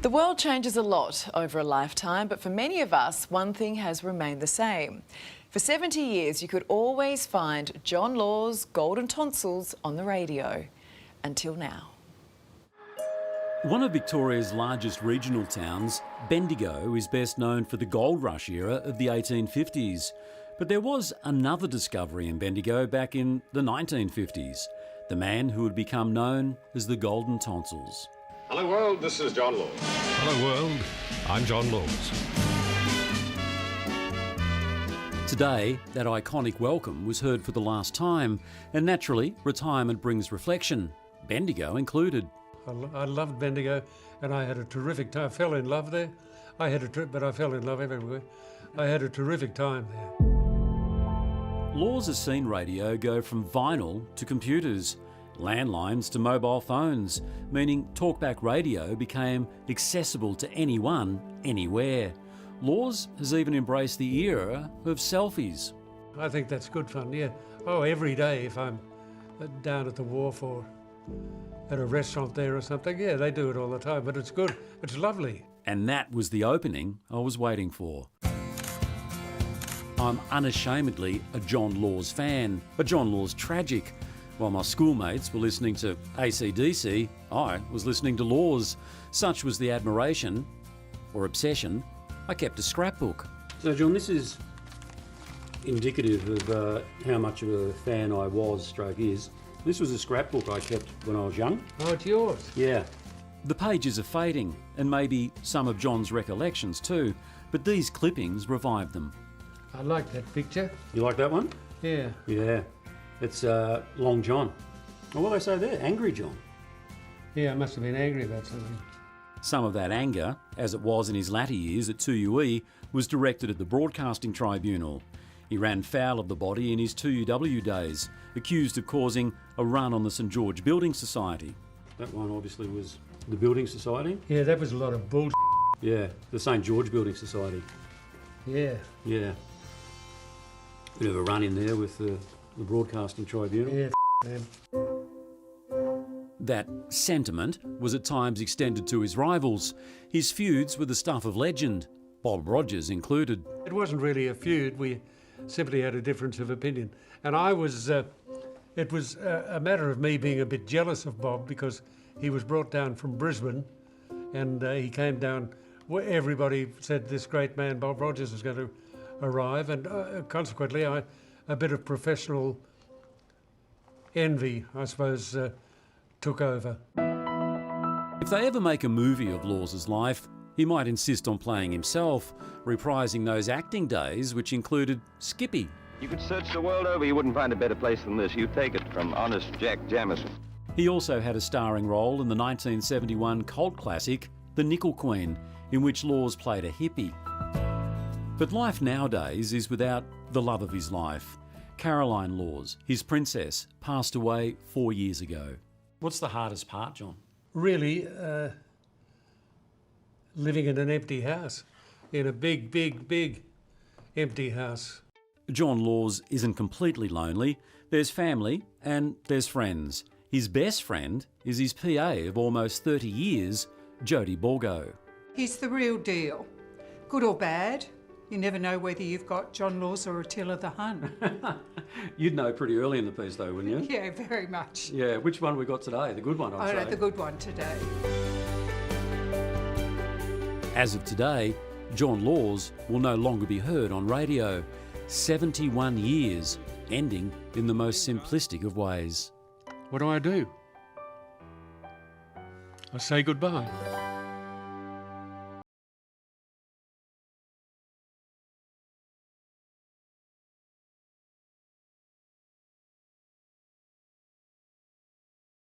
The world changes a lot over a lifetime, but for many of us, one thing has remained the same. For 70 years, you could always find John Law's Golden Tonsils on the radio. Until now. One of Victoria's largest regional towns, Bendigo, is best known for the gold rush era of the 1850s. But there was another discovery in Bendigo back in the 1950s. The man who would become known as the Golden Tonsils. Hello world, this is John Law. Hello world, I'm John Laws. Today, that iconic welcome was heard for the last time, and naturally, retirement brings reflection, Bendigo included. I loved Bendigo, and I had a terrific time. I fell in love there. But I fell in love everywhere. I had a terrific time there. Laws has seen radio go from vinyl to computers, landlines to mobile phones, meaning talkback radio became accessible to anyone, anywhere. Laws has even embraced the era of selfies. I think that's good fun, yeah. Oh, every day if I'm down at the wharf or at a restaurant there or something, yeah, they do it all the time, but it's good, it's lovely. And that was the opening I was waiting for. I'm unashamedly a John Laws fan, but John Laws tragic. While my schoolmates were listening to AC/DC, I was listening to Laws. Such was the admiration, or obsession, I kept a scrapbook. So John, this is indicative of how much of a fan I was, stroke is. This was a scrapbook I kept when I was young. Oh, it's yours? Yeah. The pages are fading, and maybe some of John's recollections too, but these clippings revived them. I like that picture. You like that one? Yeah. Yeah. It's Long John. Well, what do they say there? Angry John. Yeah, I must have been angry about something. Some of that anger, as it was in his latter years at 2UE, was directed at the Broadcasting Tribunal. He ran foul of the body in his 2UW days, accused of causing a run on the St George Building Society. That one obviously was the Building Society? Yeah, that was a lot of bullshit. Yeah, the St George Building Society. Yeah. Yeah. Bit of a run in there with the Broadcasting Tribunal. Yeah, them. That sentiment was at times extended to his rivals. His feuds were the stuff of legend, Bob Rogers included. It wasn't really a feud, we simply had a difference of opinion. And it was a matter of me being a bit jealous of Bob because he was brought down from Brisbane and he came down where everybody said this great man, Bob Rogers, was going to arrive, and consequently a bit of professional envy, I suppose, took over. If they ever make a movie of Laws's life, he might insist on playing himself, reprising those acting days which included Skippy. You could search the world over, you wouldn't find a better place than this. You take it from honest Jack Jamison. He also had a starring role in the 1971 cult classic, The Nickel Queen, in which Laws played a hippie. But life nowadays is without the love of his life. Caroline Laws, his princess, passed away 4 years ago. What's the hardest part, John? Really, living in an empty house, in a big, big, big empty house. John Laws isn't completely lonely. There's family and there's friends. His best friend is his PA of almost 30 years, Jodie Borgo. He's the real deal. Good or bad, you never know whether you've got John Laws or Attila the Hun. You'd know pretty early in the piece though, wouldn't you? Yeah, very much. Yeah, which one we got today? The good one, I'd say. Oh, no, the good one today. As of today, John Laws will no longer be heard on radio. 71 years, ending in the most simplistic of ways. What do? I say goodbye.